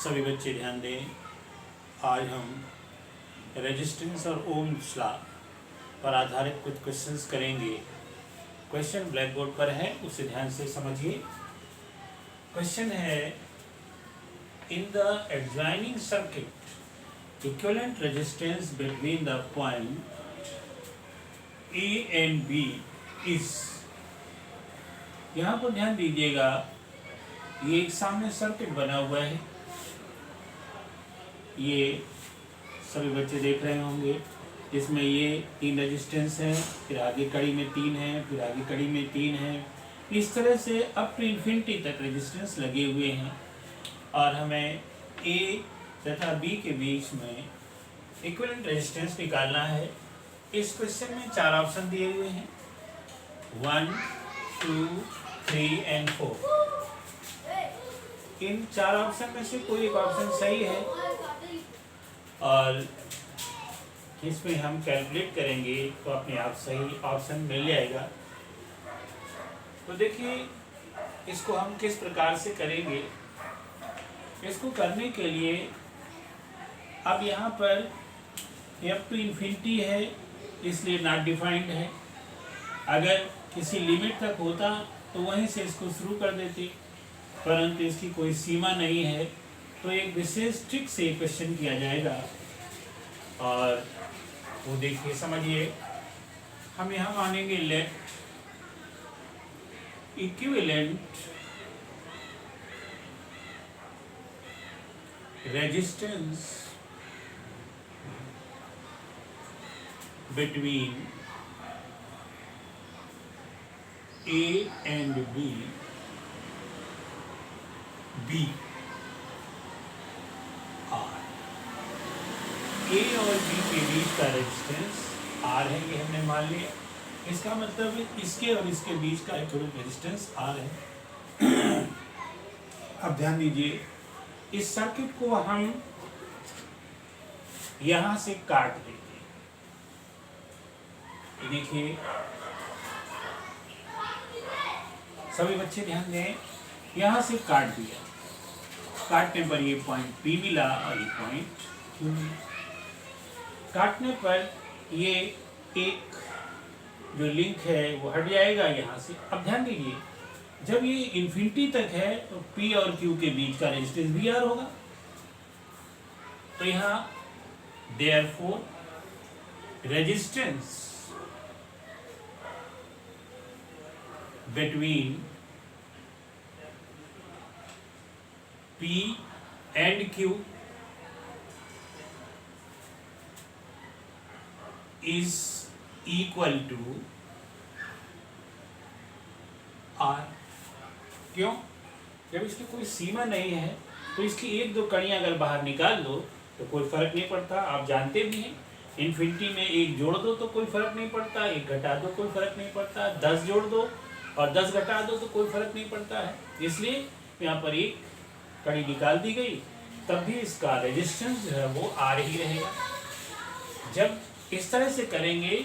सभी बच्चे ध्यान दें। आज हम रेजिस्टेंस और ओम्स लॉ पर आधारित कुछ क्वेश्चंस करेंगे। क्वेश्चन ब्लैक बोर्ड पर है, उसे ध्यान से समझिए। क्वेश्चन है, in the adjoining circuit equivalent resistance between the point A and B is. यहाँ पर ध्यान दीजिएगा, ये एक सामने सर्किट बना हुआ है, ये सभी बच्चे देख रहे होंगे, जिसमें ये 3 रेजिस्टेंस है, फिर आगे कड़ी में 3 है, फिर आगे कड़ी में 3 है। इस तरह से अप टू इन्फिनिटी तक रेजिस्टेंस लगे हुए हैं और हमें ए तथा बी के बीच में इक्विवेलेंट रेजिस्टेंस निकालना है। इस क्वेश्चन में 4 ऑप्शन दिए हुए हैं, 1, 2, 3 एंड 4। इन 4 ऑप्शन में से कोई एक ऑप्शन सही है और इसमें हम कैलकुलेट करेंगे तो अपने आप सही ऑप्शन मिल जाएगा। तो देखिए, इसको हम किस प्रकार से करेंगे। इसको करने के लिए अब यहाँ पर अप टू इन्फिनिटी है, इसलिए नॉट डिफाइंड है। अगर किसी लिमिट तक होता तो वहीं से इसको शुरू कर देते, परंतु इसकी कोई सीमा नहीं है। तो एक विशेष ट्रिक से क्वेश्चन किया जाएगा और वो देखिए, समझिए। हम यहाँ मानेंगे let equivalent resistance between A and B R. A और बी के बीच का रेजिस्टेंस आर है, ये हमने मान लिया। इसका मतलब इसके और इसके बीच का इक्विवेलेंट रेजिस्टेंस आर है। अब ध्यान दीजिए, इस सर्किट को हम यहां से काट देंगे। देखिए, सभी बच्चे ध्यान दें, यहां से काट दिया। काटने पर ये पॉइंट P मिला और ये पॉइंट Q मिला। काटने पर ये एक जो लिंक है वो हट जाएगा यहाँ से। अब ध्यान दीजिए, जब ये इन्फिनिटी तक है तो P और Q के बीच का रेजिस्टेंस भी R होगा। तो यहाँ therefore resistance between P and Q is equal to R। क्यों? जब इसकी कोई सीमा नहीं है तो इसकी 1-2 कड़ियां अगर बाहर निकाल दो तो कोई फर्क नहीं पड़ता। आप जानते भी हैं, इन्फिनिटी में 1 जोड़ दो तो कोई फर्क नहीं पड़ता, 1 घटा दो कोई फर्क नहीं पड़ता, 10 जोड़ दो और 10 घटा दो तो कोई फर्क नहीं पड़ता है। इसलिए यहाँ पर 1 कड़ी निकाल दी गई, तब भी इसका रेजिस्टेंस जो है वो आर ही रहेगा। जब इस तरह से करेंगे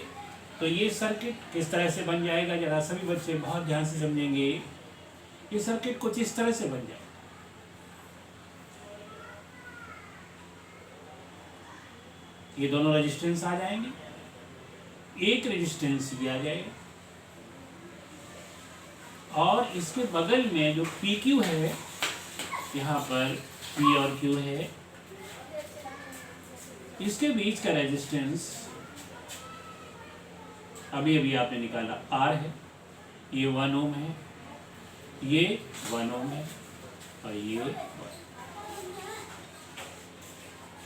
तो ये सर्किट किस तरह से बन जाएगा, जरा सभी बच्चे बहुत ध्यान से समझेंगे। ये सर्किट कुछ इस तरह से बन जाएगा। ये दोनों रेजिस्टेंस आ जाएंगे, एक रेजिस्टेंस ये आ जाएगा और इसके बगल में जो PQ है, यहाँ पर P और Q है, इसके बीच का रेजिस्टेंस अभी आपने निकाला R है। ये 1 ओम है, ये 1 ओम है और ये 1।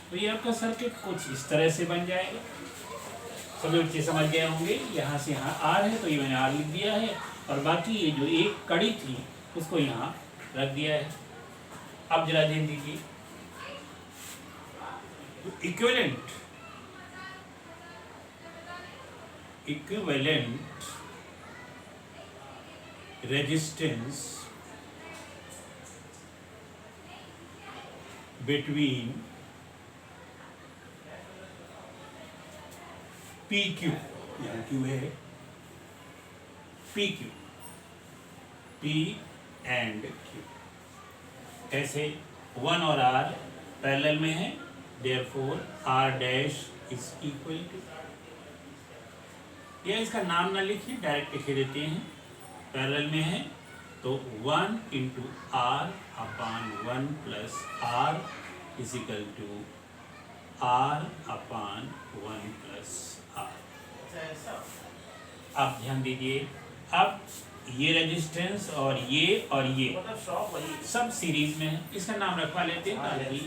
तो ये आपका सर्किट कुछ इस तरह से बन जाएगा। सभी बच्चे समझ गए होंगे। यहाँ से यहाँ R है तो ये मैंने R लिख दिया है और बाकी ये जो एक कड़ी थी उसको यहाँ रख दिया है। अब जरा ध्यान दीजिए, इक्विवेलेंट रेजिस्टेंस बिटवीन PQ, यहाँ Q है, PQ, P and Q, ऐसे 1 और r पैरेलल में है, therefore r dash is equal to, या इसका नाम ना लिखिए, डायरेक्ट लिखे देते हैं, पैरेलल में है तो 1 into r upon 1 plus r is equal to r upon 1 plus r। अब ध्यान दीजिए, अब ये रेजिस्टेंस और ये सब सीरीज में है, इसका नाम रखवा लेते हैं ताकि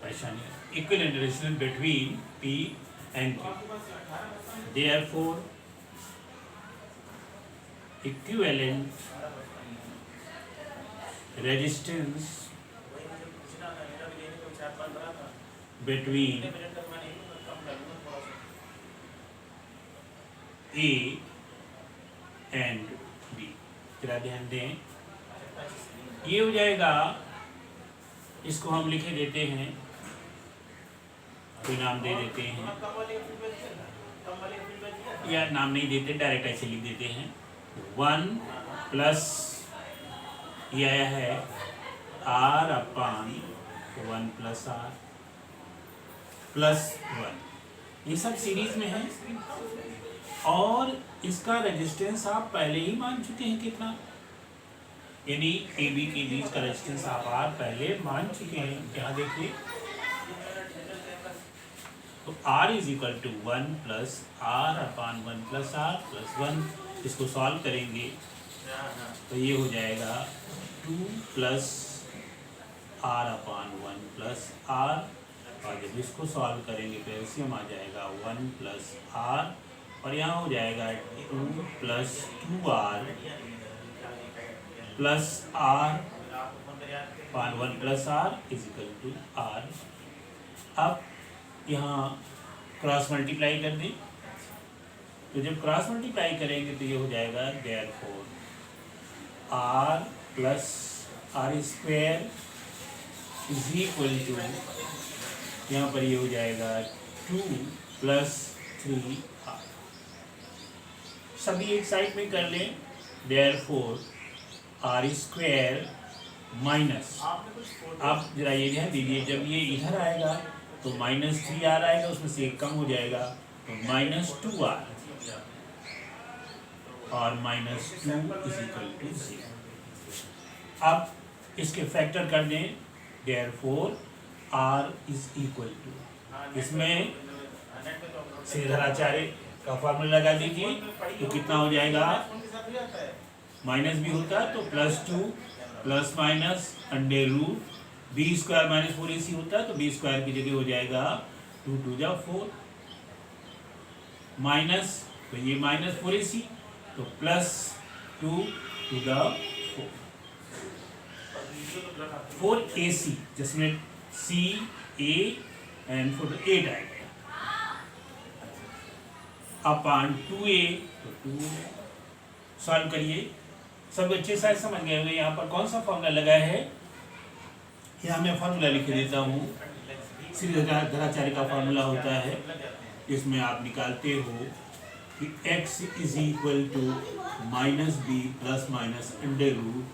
परेशानी। Equivalent resistance between P and Q, therefore equivalent resistance between A and B। जरा ध्यान दें, ये हो जाएगा, इसको हम लिखे देते हैं, कोई नाम दे देते हैं, या नाम नहीं देते, डायरेक्ट ऐसे लिख देते हैं 1 प्लस ये आया है r upon 1 plus r plus 1, ये सब सीरीज में है और इसका रेजिस्टेंस आप पहले ही मान चुके हैं कितना, यानी ए बी के बीच का रेजिस्टेंस आप पहले मान चुके हैं। यहाँ देखिए, तो R is equal to 1 plus r upon 1 plus r plus 1, इसको सॉल्व करेंगे तो ये हो जाएगा 2 plus r upon 1 plus r, और जब इसको सॉल्व करेंगे तो एलसीएम आ जाएगा 1 प्लस r, और यहाँ हो जाएगा 2 plus 2r plus r upon 1 plus r is equal to r। अब यहाँ क्रॉस मल्टीप्लाई कर दें, तो जब क्रॉस मल्टीप्लाई करेंगे तो ये हो जाएगा therefore r plus r square is equal to, यहाँ पर ये हो जाएगा 2 प्लस 3r। सभी एक साइड में कर लें, देयरफॉर r स्क्वायर माइनस, आप जरा ये ध्यान दीजिए, जब ये इधर आएगा तो माइनस 3r आएगा, उसमें से एक कम हो जाएगा तो माइनस 2r, और माइनस 2 इज इक्वल टू 0। अब इसके फैक्टर कर दें, therefore r is equal to, इसमें श्रीधराचार्य का फॉर्मूला लगा दीजिए तो कितना हो जाएगा, माइनस भी होता है तो plus 2 plus minus under root B square minus 4ac होता है तो बी स्क्वायर की जगह हो जाएगा 2 2 जा 4, माइनस तो ये माइनस 4ac तो प्लस 2 टू द 4ac, जिसमें c a एंड 4 8 आएगा, अपान 2a तो 2, सॉल्व करिए। सब बच्चे शायद समझ गए होंगे यहाँ पर कौन सा फॉर्मूला लगा है, यहाँ मैं फॉर्मूला लिख देता हूँ, श्रीधराचार्य का फॉर्मूला होता है, इसमें आप निकालते हो कि x is equal to minus B plus minus under root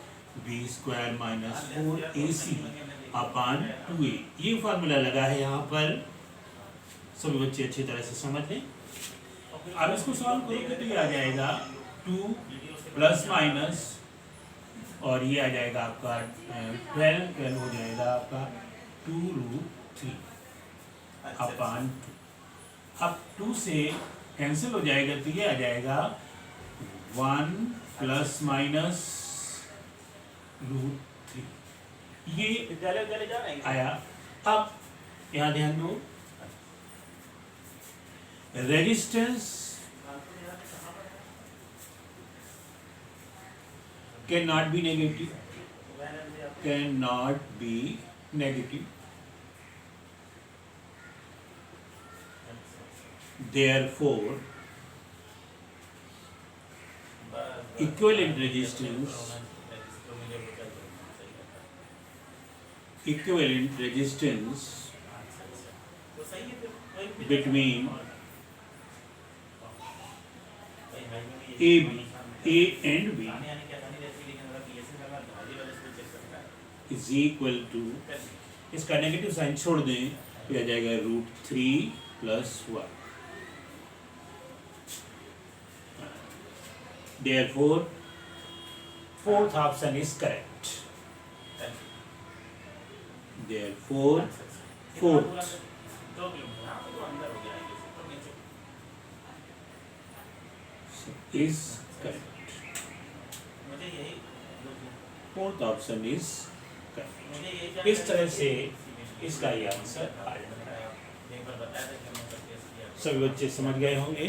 B square minus 4ac upon 2a, ये फॉर्मूला लगा है यहाँ पर, सभी बच्चे अच्छी तरह से समझ लें। अब इसको सॉल्व करोगे तो ये आ जाएगा 2 प्लस माइनस, और ये आ जाएगा आपका 12 हो जाएगा आपका 2 रूट 3 अपान 2। अब 2 से कैंसिल हो जाएगा तो ये आ जाएगा 1 प्लस माइनस रूट 3, ये आया। अब यहाँ ध्यान दो, resistance cannot be negative, cannot be negative, therefore equivalent resistance between A and B is equal to, इसका नेगेटिव साइन छोड़ दें तो आ जाएगा √3 + 1। Therefore, fourth option is correct. Therefore, fourth is correct. Fourth option is correct. इस तरह से इसका ये आंसर आएगा। सभी बच्चे समझ गए होंगे।